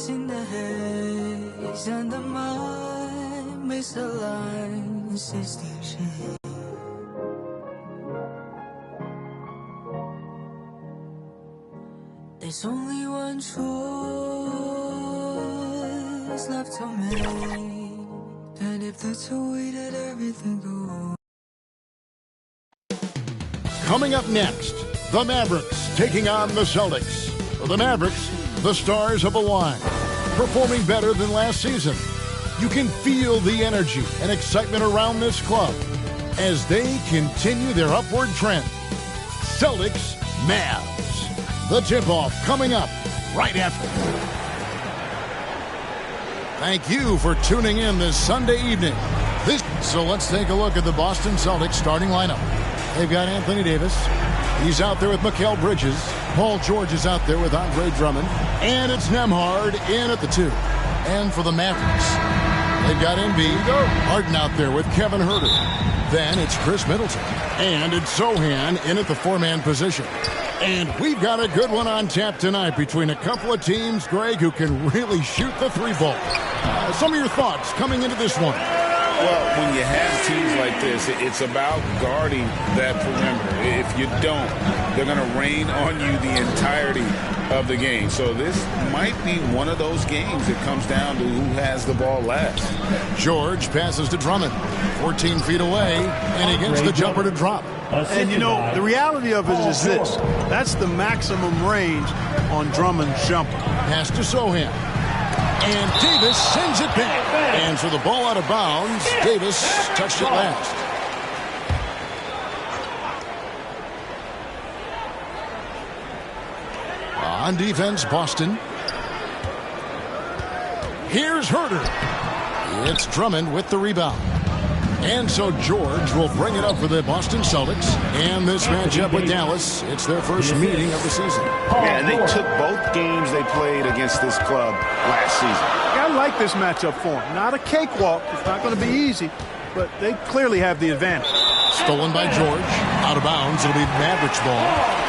in the haze and the mind misaligns distinction. There's only one choice left to make, and if that's the way that everything goes. Coming up next, the Mavericks taking on the Celtics. For the Mavericks, the stars have aligned, performing better than last season. You can feel the energy and excitement around this club as they continue their upward trend. Celtics, Mavs. The tip-off coming up right after. Thank you for tuning in this Sunday evening. So let's take a look at the Boston Celtics starting lineup. They've got Anthony Davis. He's out there with Mikal Bridges. Paul George is out there with Andre Drummond. And it's Nembhard in at the 2. And for the Mavericks, they've got Embiid. Harden out there with Kevin Huerter. Then it's Chris Middleton. And it's Sohan in at the 4-man position. And we've got a good one on tap tonight between a couple of teams, Greg, who can really shoot the 3-ball. Some of your thoughts coming into this one. Well, when you have teams like this, it's about guarding that perimeter. If you don't, they're going to rain on you the entirety of the game. So this might be one of those games that comes down to who has the ball last. George passes to Drummond, 14 feet away, and he gets the jumper to drop. And, you know, the reality of it is this. That's the maximum range on Drummond's jumper. Pass to Sohan. And Davis sends it back. And so the ball out of bounds. Davis touched it last. On defense, Boston. Here's Huerter. It's Drummond with the rebound. And so George will bring it up for the Boston Celtics. And this matchup with Dallas, it's their first meeting of the season. Yeah, and they took both games they played against this club last season. I like this matchup for them. Not a cakewalk. It's not going to be easy, but they clearly have the advantage. Stolen by George. Out of bounds. It'll be Mavericks ball.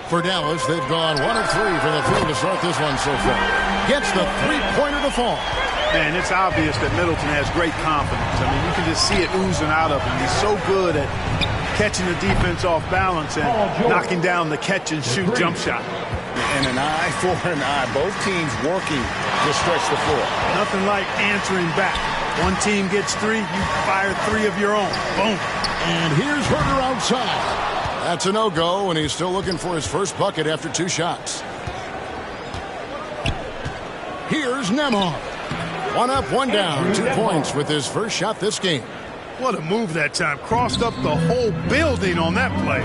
For Dallas, they've gone 1 of 3 from the field to start this one so far. Gets the 3-pointer to fall. Man, it's obvious that Middleton has great confidence. I mean, you can just see it oozing out of him. He's so good at catching the defense off balance and knocking down the catch-and-shoot jump shot. And an eye for an eye. Both teams working to stretch the floor. Nothing like answering back. One team gets 3, you fire 3 of your own. Boom. And here's Huerter outside. That's a no-go, and he's still looking for his first bucket after 2 shots. Here's Nembhard. 1 up, 1 down, 2 points with his first shot this game. What a move that time. Crossed up the whole building on that play.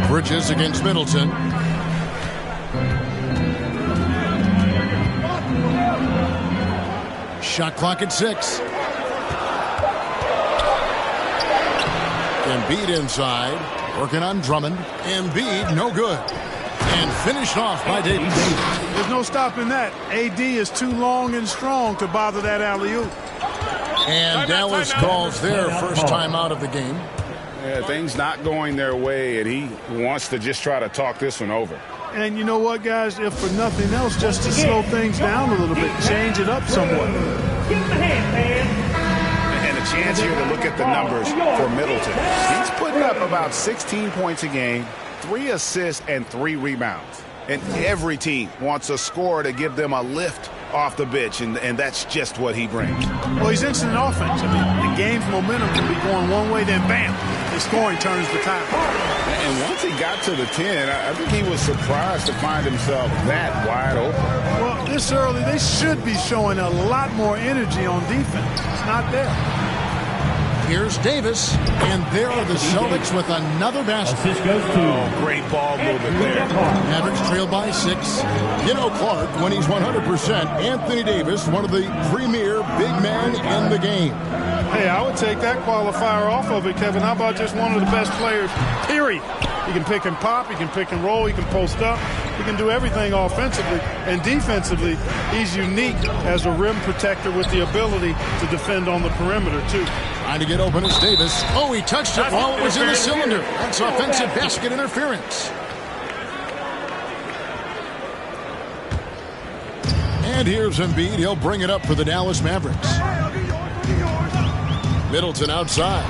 Bridges against Middleton. Shot clock at 6. Embiid inside, working on Drummond. Embiid, no good. And finished off by Davis. There's no stopping that. AD is too long and strong to bother that alley-oop. And Dallas calls their first time out of the game. Yeah, things not going their way, and he wants to just try to talk this one over. And you know what, guys? If for nothing else, just to slow things down a little bit, change it up somewhat. And a chance here to look at the numbers for Middleton. He's putting up about 16 points a game, 3 assists, and 3 rebounds. And every team wants a scorer to give them a lift off the bench, and that's just what he brings. Well, he's instant offense. I mean, the game's momentum can be going one way, then bam, the scoring turns the tide. And once he got to the 10, I think he was surprised to find himself that wide open. Well, this early, they should be showing a lot more energy on defense. It's not there. Here's Davis, and there are the Celtics with another basket. Oh, great ball movement there. Mavericks trail by 6. You know, Clark, when he's 100%, Anthony Davis, one of the premier big men in the game. Hey, I would take that qualifier off of it, Kevin. How about just one of the best players, period? He can pick and pop, he can pick and roll, he can post up. He can do everything offensively and defensively. He's unique as a rim protector with the ability to defend on the perimeter, too. Trying to get open is Davis. Oh, he touched it while it was in the cylinder. That's offensive basket interference. And here's Embiid. He'll bring it up for the Dallas Mavericks. Middleton outside.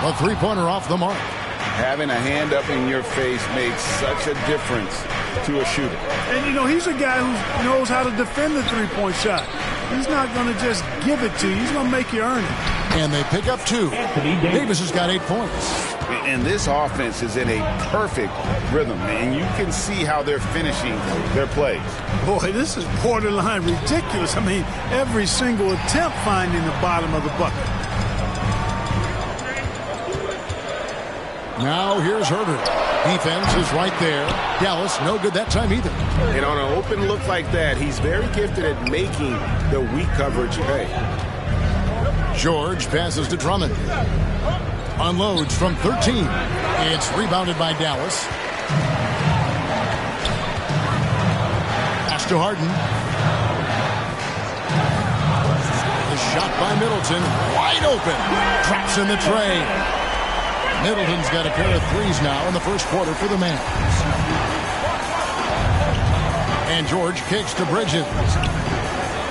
A three-pointer off the mark. Having a hand up in your face makes such a difference to a shooter. And, you know, he's a guy who knows how to defend the three-point shot. He's not going to just give it to you. He's going to make you earn it. And they pick up 2. Davis has got 8 points. And this offense is in a perfect rhythm, and you can see how they're finishing their plays. Boy, this is borderline ridiculous. I mean, every single attempt finding the bottom of the bucket. Now here's Herter. Defense is right there. Dallas, no good that time either. And on an open look like that, he's very gifted at making the weak coverage pay. George passes to Drummond. Unloads from 13. It's rebounded by Dallas. Pass to Harden. The shot by Middleton. Wide open. Traps in the tray. Middleton's got a pair of threes now in the first quarter for the Mavs. And George kicks to Bridges.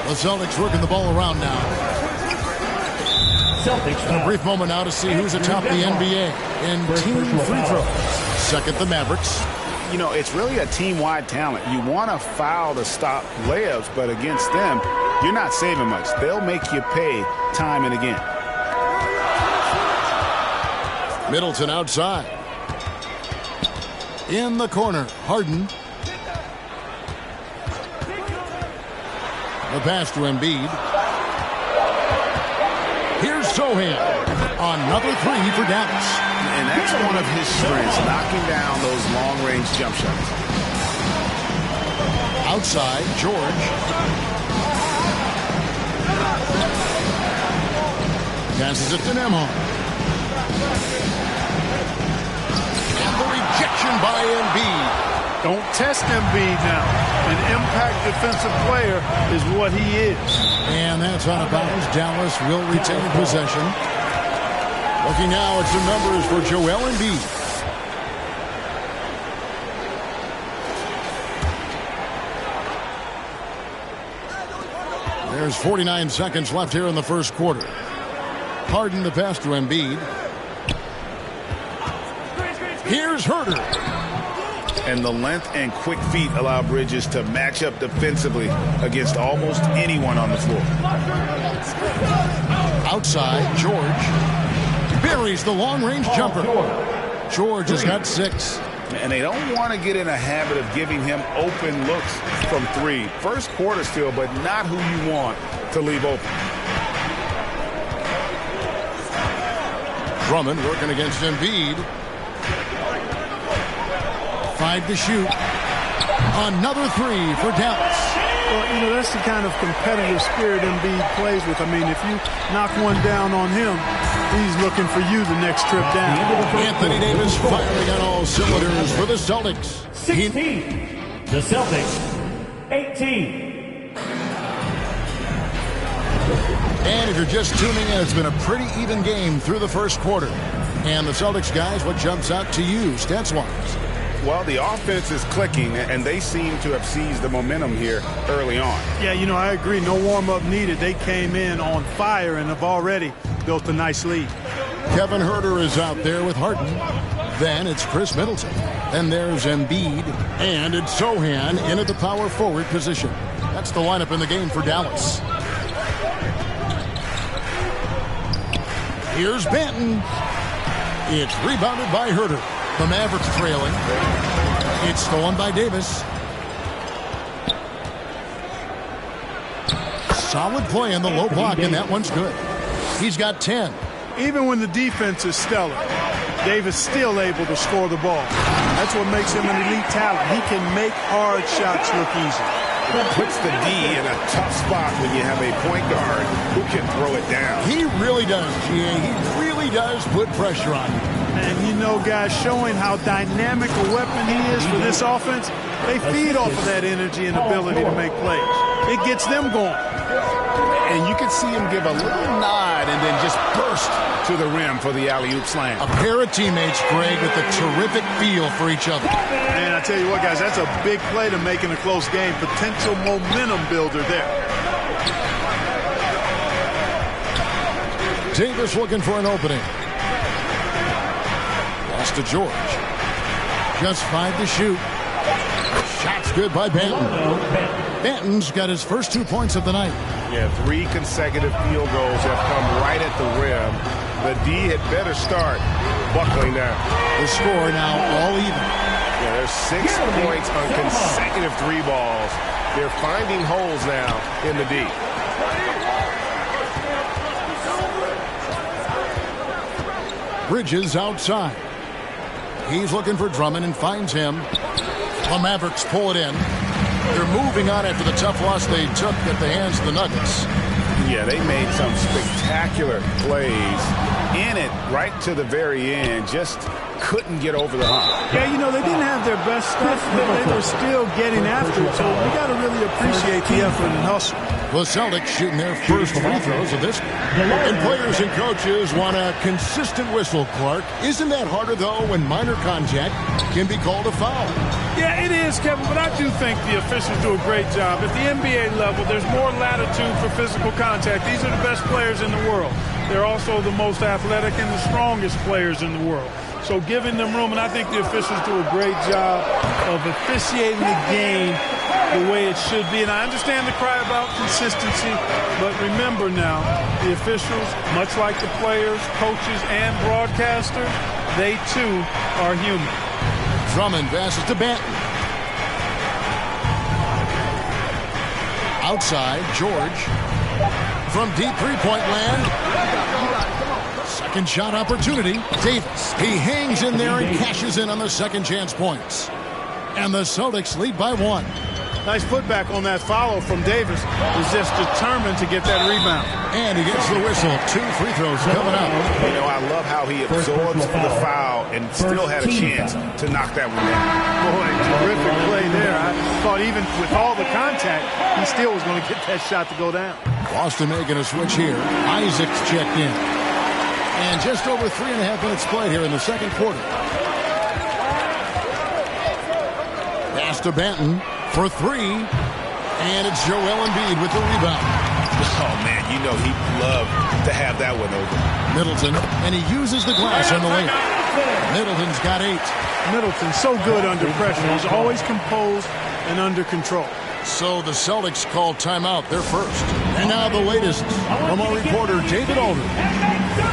The Celtics working the ball around now. A brief moment now to see who's atop the NBA in team free throws. Second, the Mavericks. You know, it's really a team-wide talent. You want to foul to stop layups, but against them, you're not saving much. They'll make you pay time and again. Middleton outside. In the corner, Harden. The pass to Embiid. Here's Sohan. Another 3 for Dallas. And that's one of his strengths, knocking down those long-range jump shots. Outside, George. Passes it to Nembhard. And the rejection by Embiid. Don't test Embiid now. An impact defensive player is what he is. And that's out of bounds. Dallas will retain possession. Looking now at some numbers for Joel Embiid. There's 49 seconds left here in the first quarter. Harden the pass to Embiid. Here's Herter. And the length and quick feet allow Bridges to match up defensively against almost anyone on the floor. Outside, George buries the long-range jumper. George has got 6. And they don't want to get in a habit of giving him open looks from 3. First quarter still, but not who you want to leave open. Drummond working against Embiid. 5 to shoot. Another 3 for Dallas. Well, you know, that's the kind of competitive spirit Embiid plays with. I mean, if you knock one down on him, he's looking for you the next trip down. Anthony Davis firing on all cylinders for the Celtics. 16. The Celtics. 18. And if you're just tuning in, it's been a pretty even game through the first quarter. And the Celtics guys, what jumps out to you, stats-wise? Well, the offense is clicking, and they seem to have seized the momentum here early on. Yeah, you know, I agree. No warm-up needed. They came in on fire and have already built a nice lead. Kevin Herter is out there with Harden. Then it's Chris Middleton. Then there's Embiid. And it's Sohan in at the power forward position. That's the lineup in the game for Dallas. Here's Benton. It's rebounded by Herter. The Mavericks trailing. It's stolen by Davis. Solid play in the low block, and that one's good. He's got 10. Even when the defense is stellar, Davis still able to score the ball. That's what makes him an elite talent. He can make hard shots look easy. It puts the D in a tough spot when you have a point guard who can throw it down. He really does, GA. He really does put pressure on him. And you know, guys, showing how dynamic a weapon he is for this offense, they feed off of that energy and ability to make plays. It gets them going. And you can see him give a little nod and then just burst to the rim for the alley-oop slam. A pair of teammates, Greg, with a terrific feel for each other. And I tell you what, guys, that's a big play to make in a close game. Potential momentum builder there. Davis looking for an opening. Pass to George. Just 5 to shoot. Shot's good by Banton. Banton's got his first 2 points of the night. Yeah, 3 consecutive field goals have come right at the rim. The D had better start buckling down. The score now all even. Yeah, there's 6 points on consecutive 3 balls. They're finding holes now in the D. Bridges outside. He's looking for Drummond and finds him. The Mavericks pull it in. They're moving on after the tough loss they took at the hands of the Nuggets. Yeah, they made some spectacular plays in it right to the very end. Just couldn't get over the hump. Yeah, you know, they didn't have their best stuff, but they were still getting after it. So we got to really appreciate the effort and hustle. The Celtics shooting their first free throws of this. And players and coaches want a consistent whistle, Clark. Isn't that harder, though, when minor contact can be called a foul? Yeah, it is, Kevin, but I do think the officials do a great job. At the NBA level, there's more latitude for physical contact. These are the best players in the world. They're also the most athletic and the strongest players in the world. So giving them room, and I think the officials do a great job of officiating the game the way it should be. And I understand the cry about consistency, but remember now, the officials, much like the players, coaches, and broadcasters, they too are human. Drummond passes to Banton. Outside, George. From deep three-point land. Second shot opportunity. Davis. He hangs in there and cashes in on the second chance points. And the Celtics lead by 1. Nice putback on that follow from Davis. He's just determined to get that rebound. And he gets the whistle. 2 free throws coming up. You know, I love how he absorbs the foul and still had a chance to knock that one down. Boy, terrific play there. I thought even with all the contact, he still was going to get that shot to go down. Boston making a switch here. Isaac's checked in. And just over 3.5 minutes played here in the second quarter. Pass to Banton for 3. And it's Joel Embiid with the rebound. Oh, man, you know he'd love to have that one over. Middleton, and he uses the glass on the layup. Middleton's got 8. Middleton's so good under pressure. He's always composed and under control. So the Celtics call timeout, their first. And now the latest from our reporter, David Aldridge.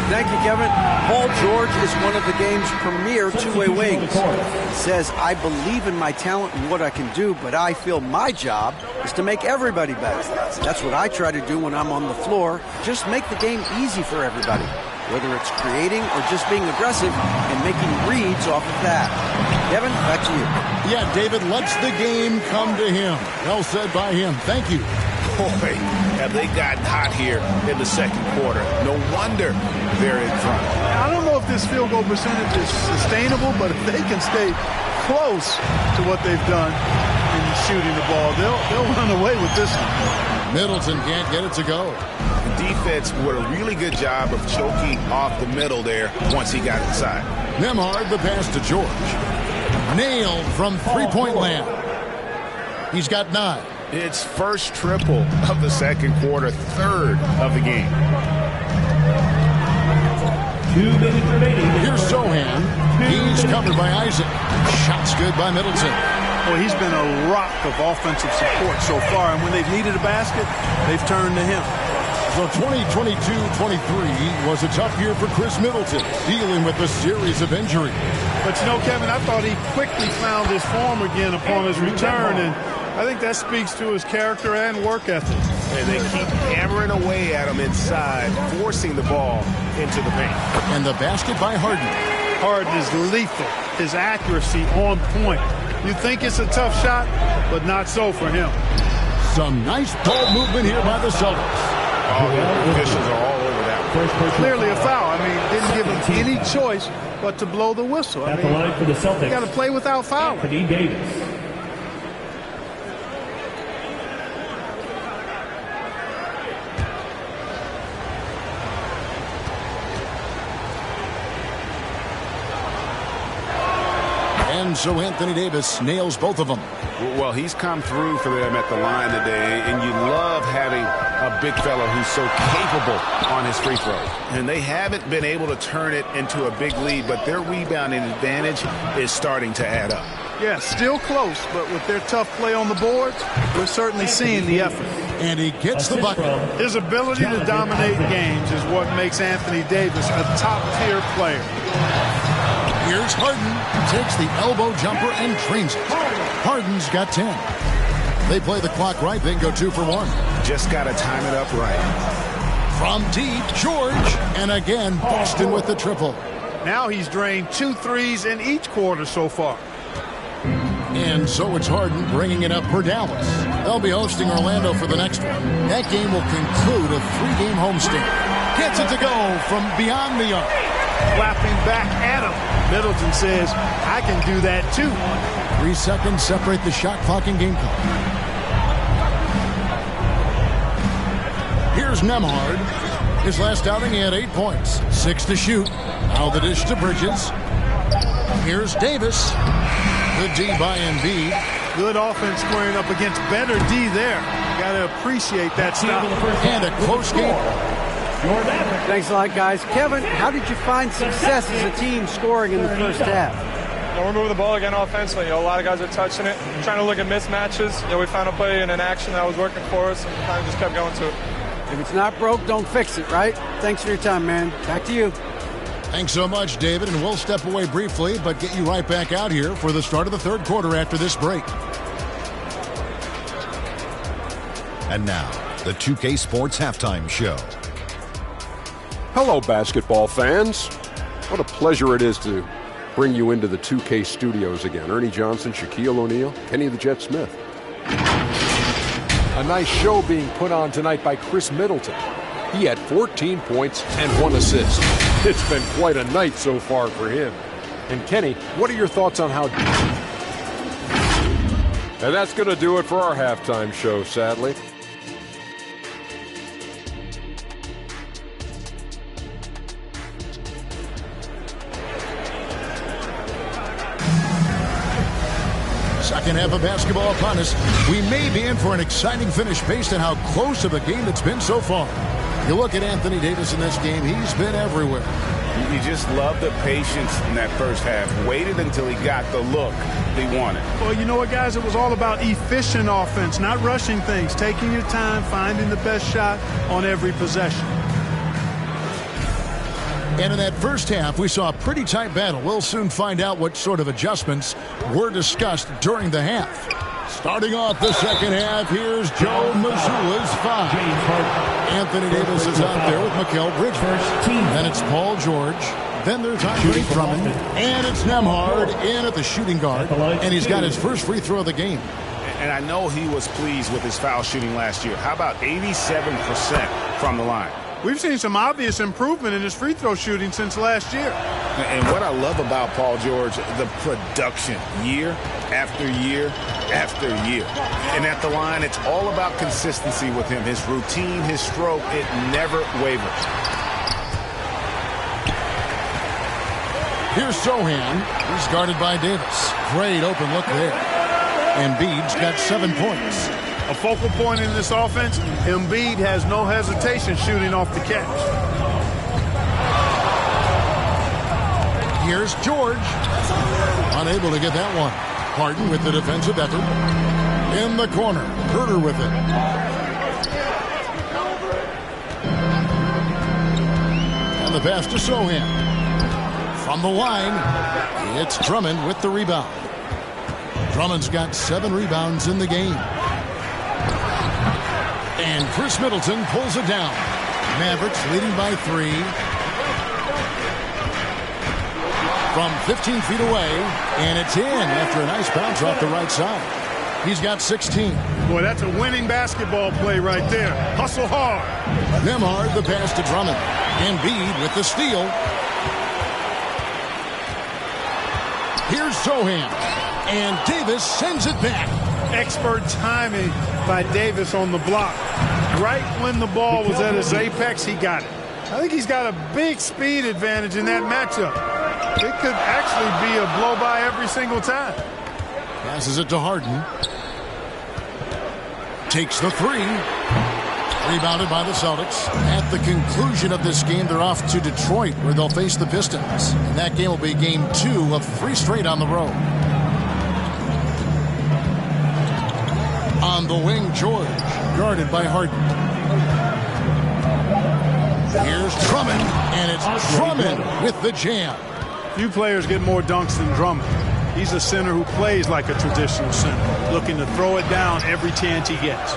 Thank you, Kevin. Paul George is one of the game's premier two-way wings. He says, I believe in my talent and what I can do, but I feel my job is to make everybody better. That's what I try to do when I'm on the floor. Just make the game easy for everybody, whether it's creating or just being aggressive and making reads off of that. Kevin, back to you. Yeah, David lets the game come to him. Well said by him. Thank you. Boy, have they gotten hot here in the second quarter. No wonder they're in front. I don't know if this field goal percentage is sustainable, but if they can stay close to what they've done in shooting the ball, they'll run away with this one. Middleton can't get it to go. The defense did a really good job of choking off the middle there once he got inside. Nembhard, the pass to George. Nailed from three-point land. He's got 9. It's first triple of the second quarter, third of the game. 2 minutes remaining. Here's Sohan. He's covered by Isaac. Shot's good by Middleton. Well, he's been a rock of offensive support so far, and when they've needed a basket, they've turned to him. So 2022-23 was a tough year for Chris Middleton, dealing with a series of injuries. But you know, Kevin, I thought he quickly found his form again upon his return, and I think that speaks to his character and work ethic. And they keep hammering away at him inside, forcing the ball into the paint. And the basket by Harden. Harden is lethal. His accuracy on point. You think it's a tough shot, but not so for him. Some nice ball movement here by the Celtics. the officials are all over that. Clearly a foul. I mean, didn't give him any choice but to blow the whistle. I At mean, the line for the Celtics, you got to play without fouling. Anthony Davis. And so Anthony Davis nails both of them. Well, he's come through for them at the line today, and you love having a big fella who's so capable on his free throws. And they haven't been able to turn it into a big lead, but their rebounding advantage is starting to add up. Yeah, still close, but with their tough play on the boards, we're certainly seeing the effort. And he gets the bucket. His ability to dominate games is what makes Anthony Davis a top-tier player. Here's Harden, takes the elbow jumper and drains it. Harden's got 10. They play the clock right, then go 2 for 1. Just got to time it up right. From deep, George, and again, Boston with the triple. Now he's drained 2 threes in each quarter so far. And so it's Harden bringing it up for Dallas. They'll be hosting Orlando for the next one. That game will conclude a 3-game homestand. Gets it to go from beyond the arc. Clapping back at him. Middleton says, I can do that too. 3 seconds separate the shot clock and game clock. Here's Nembhard. His last outing, he had 8 points. 6 to shoot. Now the dish to Bridges. Here's Davis. Good D by Embiid. Good offense squaring up against better D there. Got to appreciate that stop. And a close game. Thanks a lot, guys. Kevin, how did you find success as a team scoring in the first half? We're moving the ball again offensively. A lot of guys are touching it, trying to look at mismatches. We found a play in an action that was working for us, and kind of just kept going to it. If it's not broke, don't fix it, right? Thanks for your time, man. Back to you. Thanks so much, David, and we'll step away briefly, but get you right back out here for the start of the third quarter after this break. And now, the 2K Sports Halftime Show. Hello, basketball fans. What a pleasure it is to bring you into the 2K studios again. Ernie Johnson, Shaquille O'Neal, Kenny the Jet Smith. A nice show being put on tonight by Chris Middleton. He had 14 points and 1 assist. It's been quite a night so far for him. And Kenny, what are your thoughts on how... And that's going to do it for our halftime show, sadly. Second half of basketball upon us. We may be in for an exciting finish based on how close of a game it's been so far. You look at Anthony Davis in this game, he's been everywhere. You just love the patience in that first half. Waited until he got the look he wanted. Well, you know what, guys? It was all about efficient offense, not rushing things, taking your time, finding the best shot on every possession. And in that first half, we saw a pretty tight battle. We'll soon find out what sort of adjustments were discussed during the half. Starting off the second half, here's Joe Mazzulla's 5. Anthony Davis is out there with Mikal Bridges. Then it's Paul George. Then there's Andre Drummond. And it's Nembhard in at the shooting guard. And he's got his first free throw of the game. And I know he was pleased with his foul shooting last year. How about 87% from the line? We've seen some obvious improvement in his free throw shooting since last year. And what I love about Paul George, the production, year after year after year. And at the line, it's all about consistency with him. His routine, his stroke, it never wavers. Here's Sohan. He's guarded by Davis. Great open look there. Embiid's got 7 points. A focal point in this offense, Embiid has no hesitation shooting off the catch. Here's George. Unable to get that one. Harden with the defensive effort. In the corner. Herter with it. And the pass to Sohan. From the line, it's Drummond with the rebound. Drummond's got 7 rebounds in the game. And Chris Middleton pulls it down. Mavericks leading by 3. From 15 feet away, and it's in after a nice bounce off the right side. He's got 16. Boy, that's a winning basketball play right there. Hustle hard. Nembhard the pass to Drummond. Embiid with the steal. Here's Sohan. And Davis sends it back. Expert timing by Davis on the block. Right when the ball was at its apex, he got it. I think he's got a big speed advantage in that matchup. It could actually be a blow-by every single time. Passes it to Harden. Takes the three. Rebounded by the Celtics. At the conclusion of this game, they're off to Detroit, where they'll face the Pistons. And that game will be game 2 of 3 straight on the road. On the wing, George, guarded by Harden. Here's Drummond, and it's Drummond with the jam. Few players get more dunks than Drummond. He's a center who plays like a traditional center, looking to throw it down every chance he gets.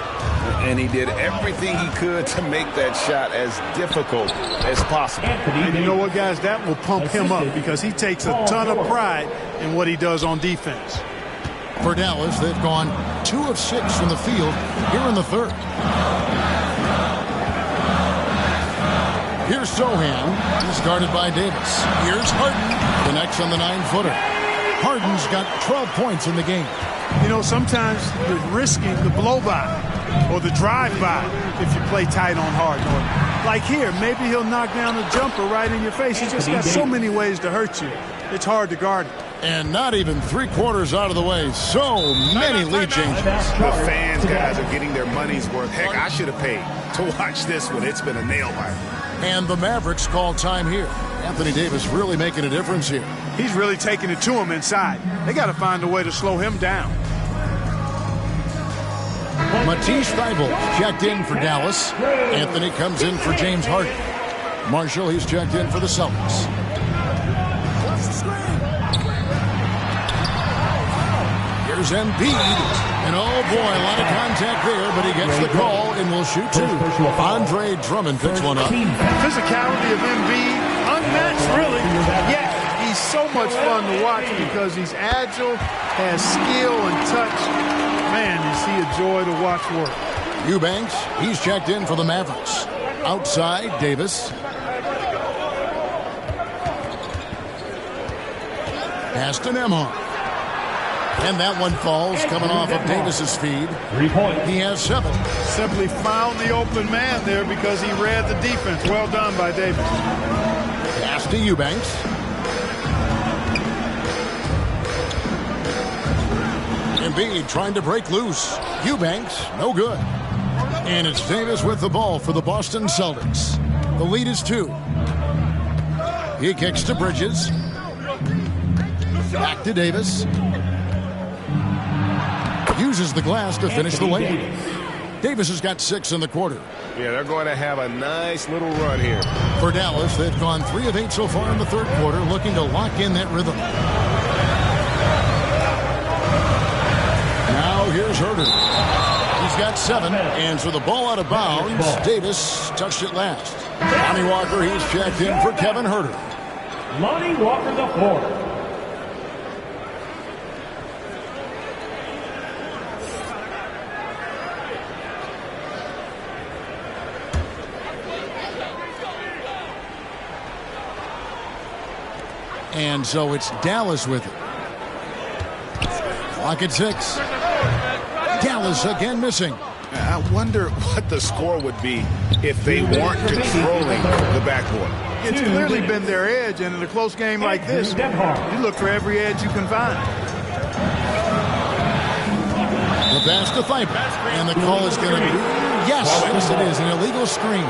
And he did everything he could to make that shot as difficult as possible. And you know what, guys? That will pump him up because he takes a ton of pride in what he does on defense. For Dallas, they've gone 2 of 6 from the field here in the third. Here's Sohan. He's guarded by Davis. Here's Harden. Connects on the 9-footer. Harden's got 12 points in the game. You know, sometimes you're risking the blow-by or the drive-by if you play tight on Harden. Or like here, maybe he'll knock down a jumper right in your face. He's just got so many ways to hurt you. It's hard to guard him. And not even 3/4 out of the way. So many lead changes. The fans, guys, are getting their money's worth. Heck, I should have paid to watch this one. It's been a nail-biter. And the Mavericks call time here. Anthony Davis really making a difference here. He's really taking it to him inside. They got to find a way to slow him down. Matisse Thybulle checked in for Dallas. Anthony comes in for James Harden. Marshall, he's checked in for the Celtics. Here's Embiid. And oh boy, a lot of contact there, but he gets the call and will shoot 2. Andre Drummond picks one up. Physicality of Embiid, unmatched really. Yet he's so much fun to watch because he's agile, has skill and touch. Man, is he a joy to watch work. Eubanks, he's checked in for the Mavericks. Outside, Davis. Pass to Nembhard. And that one falls, coming off of Davis's feed. 3 points. He has 7. Simply found the open man there because he read the defense. Well done by Davis. Pass to Eubanks. Embiid trying to break loose. Eubanks, no good. And it's Davis with the ball for the Boston Celtics. The lead is 2. He kicks to Bridges. Back to Davis. Uses the glass to finish the lane. Davis has got 6 in the quarter. Yeah, they're going to have a nice little run here. For Dallas, they've gone 3 of 8 so far in the third quarter, looking to lock in that rhythm. Now here's Herter. He's got 7, and so the ball out of bounds. Davis touched it last. Lonnie Walker, he's checked in for Kevin Herter. Lonnie Walker the 4th. And so it's Dallas with it. Clock at 6. Dallas again missing. I wonder what the score would be if they weren't controlling the backboard. It's clearly been their edge, and in a close game like this, you look for every edge you can find. The pass to Thybulle. And the call is going to be, yes, it is, an illegal screen.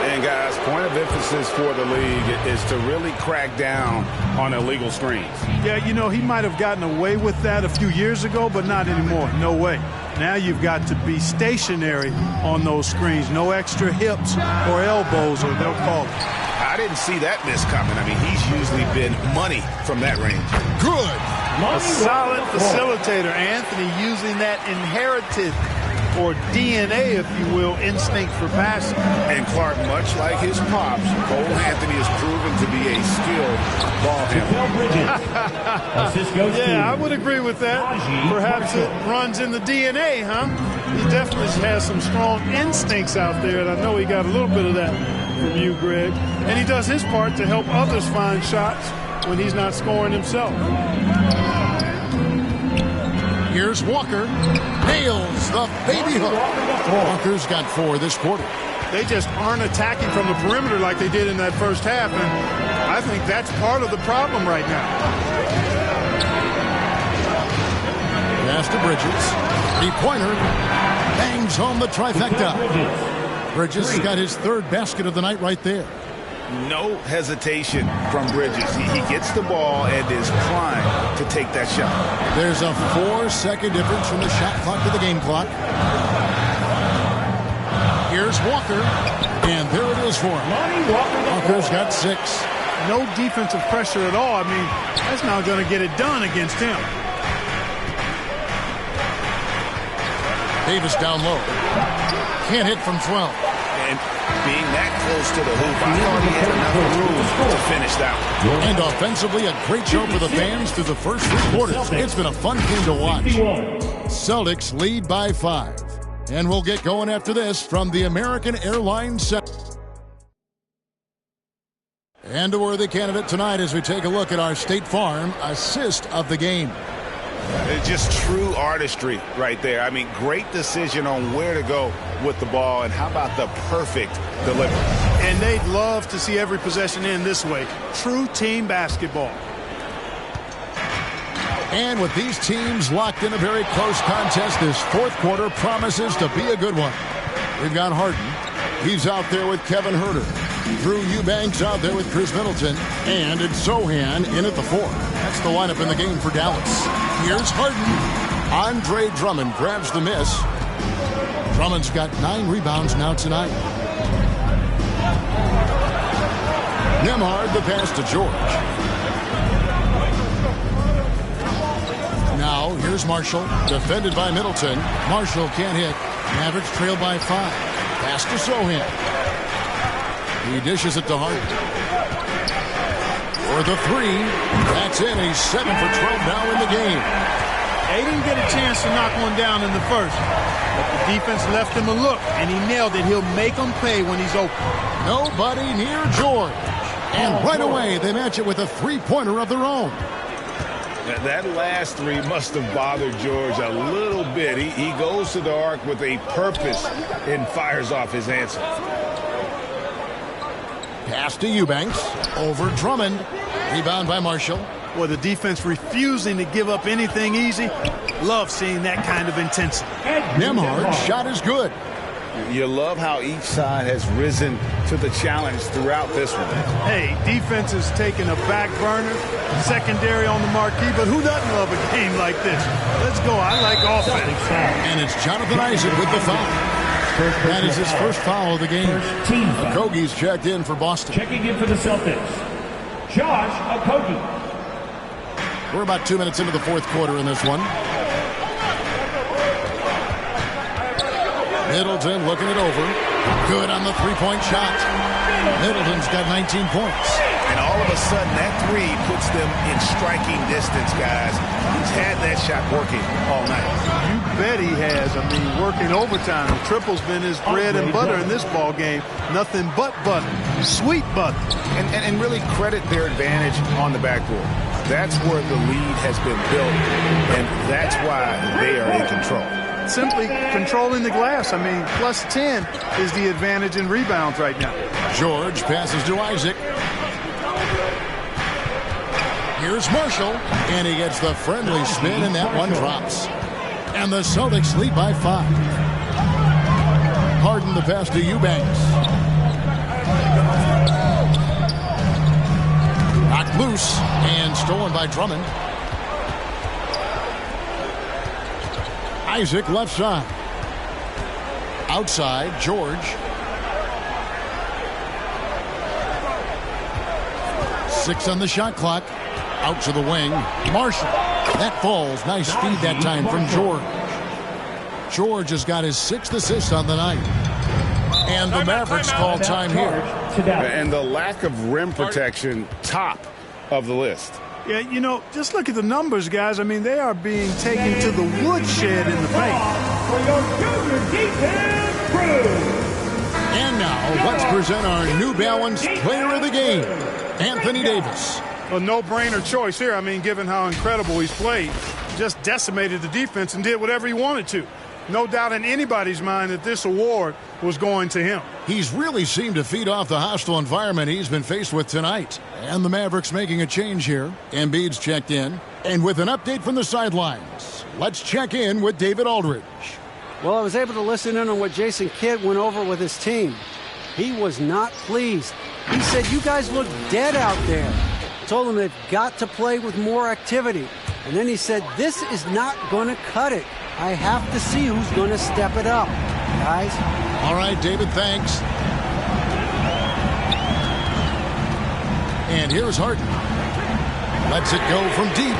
And guys, point of emphasis for the league is to really crack down on illegal screens. Yeah, you know, he might have gotten away with that a few years ago, but not anymore. No way. Now you've got to be stationary on those screens. No extra hips or elbows, or they'll call it. I didn't see that miss coming. I mean, he's usually been money from that range. Good. A solid facilitator, Anthony, using that inherited or DNA, if you will, instinct for passing. And Clark, much like his pops, Cole Anthony has proven to be a skilled ball handler. Yeah, I would agree with that. Perhaps it runs in the DNA, huh? He definitely has some strong instincts out there, and I know he got a little bit of that from you, Greg. And he does his part to help others find shots when he's not scoring himself. Here's Walker. Nails the baby hook. Walker's got 4 this quarter. They just aren't attacking from the perimeter like they did in that first half, and I think that's part of the problem right now. Pass to Bridges. 3-pointer. Bangs home the trifecta. Bridges has got his 3rd basket of the night right there. No hesitation from Bridges. He gets the ball and is primed to take that shot. There's a 4-second difference from the shot clock to the game clock. Here's Walker, and there it is for him. Walker's got 6. No defensive pressure at all. I mean, that's not going to get it done against him. Davis down low. Can't hit from 12. And being that close to the hoop, I thought he had enough room to finish that one. And offensively, a great show for the fans through the first 3 quarters. It's been a fun game to watch. Celtics lead by 5. And we'll get going after this from the American Airlines Center. And a worthy candidate tonight as we take a look at our State Farm assist of the game. It's just true artistry right there. I mean, great decision on where to go with the ball, and how about the perfect delivery. And they'd love to see every possession end this way. True team basketball. And with these teams locked in a very close contest, this 4th quarter promises to be a good one. We've got Harden. He's out there with Kevin Huerter. Drew Eubanks out there with Chris Middleton. And it's Sohan in at the 4. That's the lineup in the game for Dallas. Here's Harden. Andre Drummond grabs the miss. Drummond's got 9 rebounds now tonight. Nembhard the pass to George. Now here's Marshall, defended by Middleton. Marshall can't hit. Mavericks trail by 5. Pass to Sohan. He dishes it to Harden. For the 3. That's in. He's 7 for 12 now in the game. They didn't get a chance to knock one down in the first, but the defense left him a look, and he nailed it. He'll make them pay when he's open. Nobody near George. And right away, they match it with a 3-pointer of their own. That last 3 must have bothered George a little bit. He goes to the arc with a purpose and fires off his answer. Pass to Eubanks. Over Drummond. Rebound by Marshall. Well, the defense refusing to give up anything easy. Love seeing that kind of intensity. Nembhard's shot is good. You love how each side has risen to the challenge throughout this one. Hey, defense is taking a back burner, secondary on the marquee, but who doesn't love a game like this? Let's go. I like offense. And it's Jonathan Isaac with the foul. That is his first foul of the game. Okogie's checked in for Boston. Checking in for the Celtics, Josh Okogie. We're about 2 minutes into the 4th quarter in this one. Middleton looking it over. Good on the 3-point shot. Middleton's got 19 points. And all of a sudden, that 3 puts them in striking distance, guys. He's had that shot working all night. You bet he has. I mean, working overtime. The triple's been his bread and butter in this ball game. Nothing but butter. Sweet butter. And really credit their advantage on the backboard. That's where the lead has been built, and that's why they are in control. Simply controlling the glass. I mean, plus 10 is the advantage in rebounds right now. George passes to Isaac. Here's Marshall, and he gets the friendly spin, and that one drops. And the Celtics lead by 5. Harden the pass to Eubanks. Knocked loose and stolen by Drummond. Isaac left side. Outside, George. 6 on the shot clock. Out to the wing. Marshall. That falls. Nice feed that time from George. George has got his 6th assist on the night. And the Mavericks call time here. And the lack of rim protection, top of the list. Yeah, you know, just look at the numbers, guys. I mean, they are being taken to the woodshed in the paint. For your junior defense crew. And now, let's present our New Balance Player of the Game, Anthony Davis. A no-brainer choice here. I mean, given how incredible he's played, just decimated the defense and did whatever he wanted to. No doubt in anybody's mind that this award was going to him. He's really seemed to feed off the hostile environment he's been faced with tonight. And the Mavericks making a change here. Embiid's checked in. And with an update from the sidelines, let's check in with David Aldridge. Well, I was able to listen in on what Jason Kidd went over with his team. He was not pleased. He said, you guys look dead out there. Told them they've got to play with more activity. And then he said, this is not going to cut it. I have to see who's going to step it up, guys. All right, David, thanks. And here's Harden. Lets it go from deep.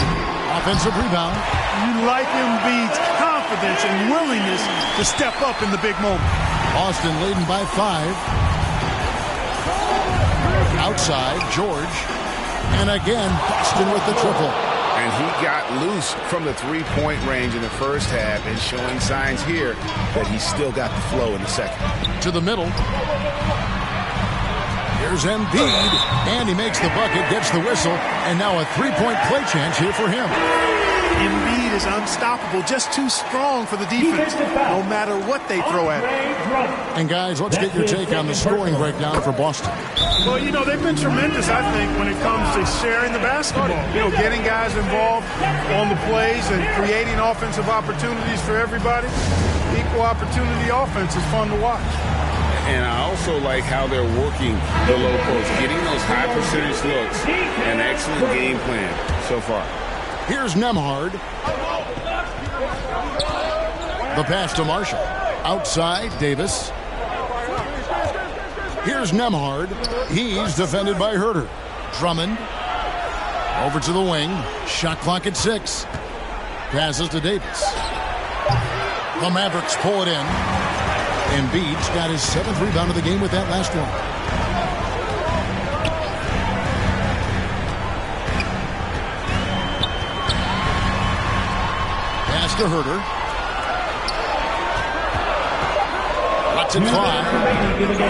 Offensive rebound. You like Embiid's confidence and willingness to step up in the big moment. Boston leading by 5. Outside, George. And again, Boston with the triple. And he got loose from the three-point range in the first half and showing signs here that he's still got the flow in the second. To the middle. Here's Embiid. And he makes the bucket, gets the whistle, and now a three-point play chance here for him. Embiid is unstoppable, just too strong for the defense, no matter what they throw at him. And guys, let's get your take on the scoring breakdown for Boston. Well, you know, they've been tremendous, I think, when it comes to sharing the basketball. You know, getting guys involved on the plays and creating offensive opportunities for everybody. Equal opportunity offense is fun to watch. And I also like how they're working the low post, getting those high percentage looks. An excellent game plan so far. Here's Nembhard. The pass to Marshall. Outside, Davis. Here's Nembhard. He's defended by Herter. Drummond. Over to the wing. Shot clock at 6. Passes to Davis. The Mavericks pull it in. Embiid's got his 7th rebound of the game with that last one. Pass to Herter. Lets it fly.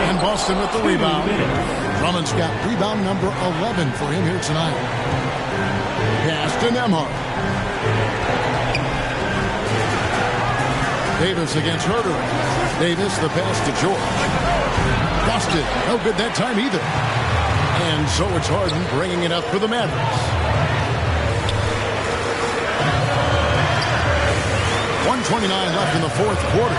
And Boston with the rebound. Drummond's got rebound number 11 for him here tonight. Pass to Nembhard. Davis against Herter. Davis, the pass to George. Busted. No good that time either. And so it's Harden bringing it up for the Mavericks. 1:29 left in the fourth quarter.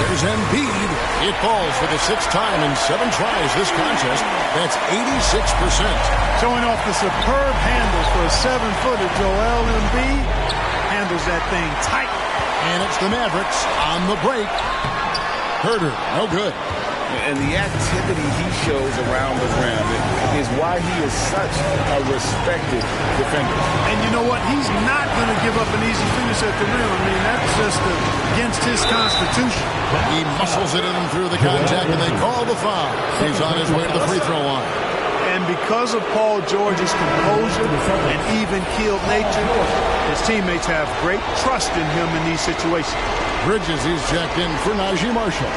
Here's Embiid. It falls for the 6th time in 7 tries this contest. That's 86%. Showing off the superb handles for a 7-footer. Joel Embiid handles that thing tight. And it's the Mavericks on the break. Herter, no good. And the activity he shows around the rim is why he is such a respected defender. And you know what? He's not going to give up an easy finish at the rim. I mean, that's just against his constitution. He muscles it in through the contact, and they call the foul. He's on his way to the free throw line. And because of Paul George's composure and even-keeled nature, his teammates have great trust in him in these situations. Bridges, he's checked in for Najee Marshall.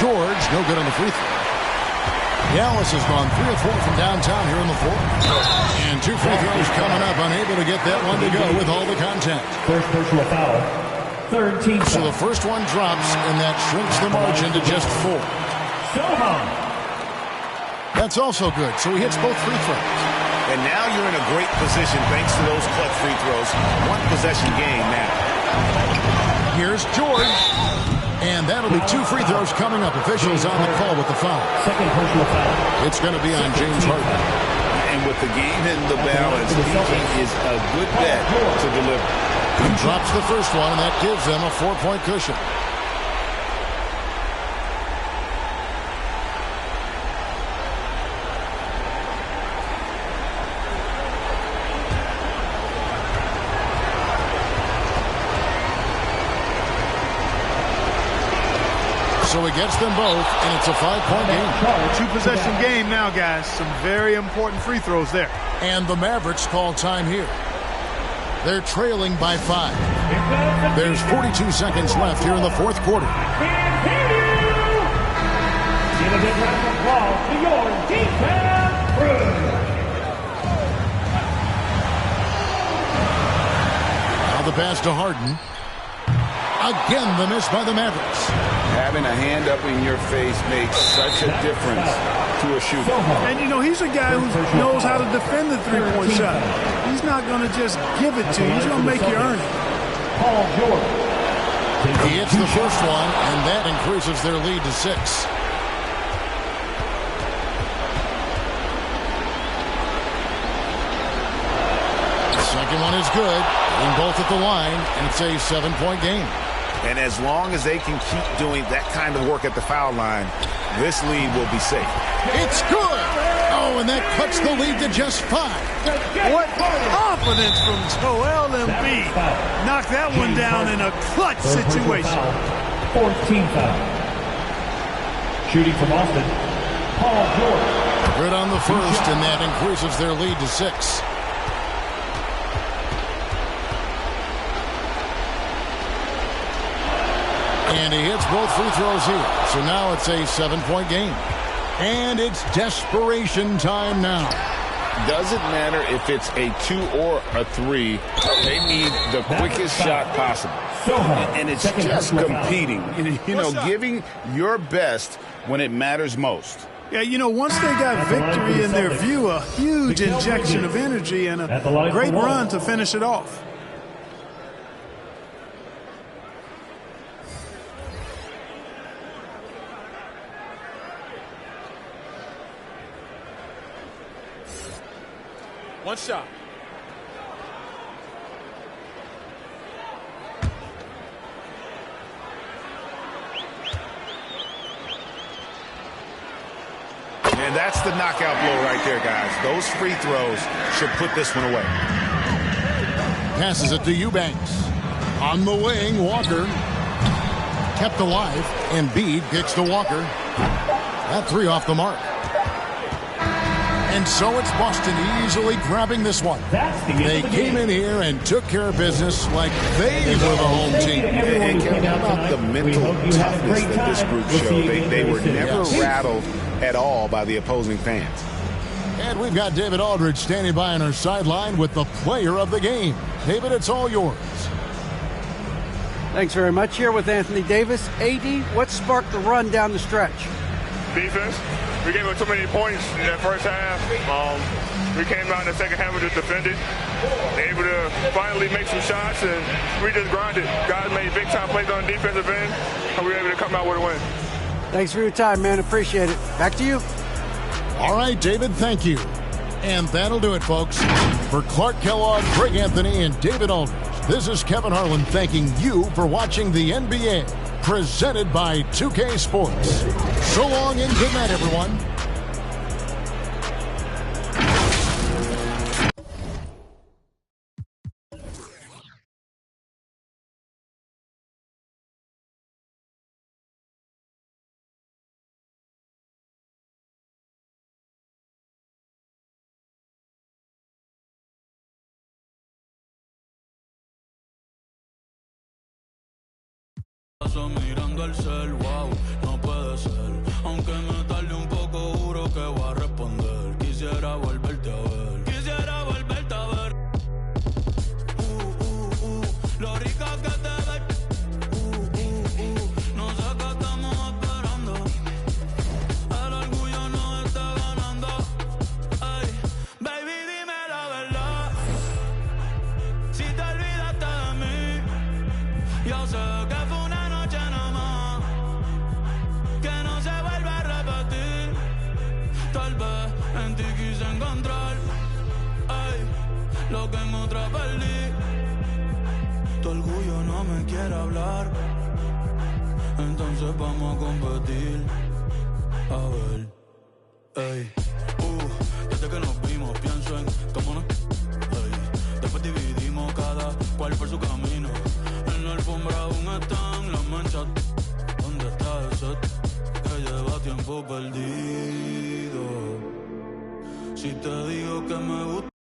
George, no good on the free throw. Dallas has gone 3 of 4 from downtown here in the fourth. And 2 free throws coming up, unable to get that one to go with all the contact. First personal foul. Third team foul. So the first one drops, and that shrinks the margin to just 4. That's also good, so he hits both free throws. And now you're in a great position thanks to those clutch free throws. One possession game now. Here's George. And that'll be 2 free throws coming up. Officials on the call with the foul. Second personal foul. It's going to be on James Harden. And with the game in the balance, he is a good bet to deliver. He drops the first one, and that gives them a 4-point cushion. so he gets them both, and it's a 5-point game. Two-possession game now, guys. Some very important free throws there. And the Mavericks call time here. They're trailing by 5. There's 42 seconds left here in the fourth quarter. Give a big round of applause to your defense crew. Now the pass to Harden. Again, the miss by the Mavericks. Having a hand up in your face makes such a difference to a shooter. And, you know, he's a guy who knows how to defend the three-point shot. He's not going to just give it to you. He's going to make you earn it. Paul George. He hits the first one, and that increases their lead to 6. Second one is good. Hitting both at the line, and it's a 7-point game. And as long as they can keep doing that kind of work at the foul line, this lead will be safe. It's good. Oh, and that cuts the lead to just 5. What confidence from Joel Embiid. Knocked that one down in a clutch situation. 14th foul. Shooting from Boston, Paul George. Good on the first, and that increases their lead to 6. And he hits both free throws here. So now it's a 7-point game. And it's desperation time now. Doesn't matter if it's a 2 or a 3. They need the quickest shot possible. And it's just competing. You know, giving your best when it matters most. Yeah, you know, once they got victory in their view, a huge injection of energy and a great run to finish it off. One shot. And that's the knockout blow right there, guys. Those free throws should put this one away. Passes it to Eubanks. On the wing, Walker. Kept alive. Embiid kicks to Walker. That 3 off the mark. And so it's Boston easily grabbing this one. They came in here and took care of business like they were the home team. And how about the mental toughness that this group showed? They were never rattled at all by the opposing fans. And we've got David Aldridge standing by on our sideline with the player of the game. David, it's all yours. Thanks very much. Here with Anthony Davis. AD, what sparked the run down the stretch? Defense. We gave up too many points in that first half. We came out in the second half and just defended. Able to finally make some shots, and we just grinded. Guys made big-time plays on the defensive end, and we were able to come out with a win. Thanks for your time, man. Appreciate it. Back to you. All right, David, thank you. And that'll do it, folks. For Clark Kellogg, Greg Anthony, and David Aldridge, this is Kevin Harlan thanking you for watching the NBA, presented by 2K Sports. So long and good night, everyone. Mirando el cel, wow, no puede ser. Aunque me tarde un poco, juro que voy a responder. Quisiera volverte a ver. Quisiera volverte a ver. Lo rica que te ves. No sé qué estamos esperando. El orgullo no está ganando. Ay, baby, dime la verdad. Si te olvidaste de mí, yo sé que fue una noche nada más, que no se vuelve a repetir. Tal vez en ti quise encontrar, ay, lo que en otra perdí. Tu orgullo no me quiere hablar, entonces vamos a competir. A ver, ey, desde que nos vimos pienso en cómo no, ey, después dividimos cada cual por su camino. En la alfombra aún están las manchas. ¿Dónde está ese? tiempo perdido. Si te digo que me gusta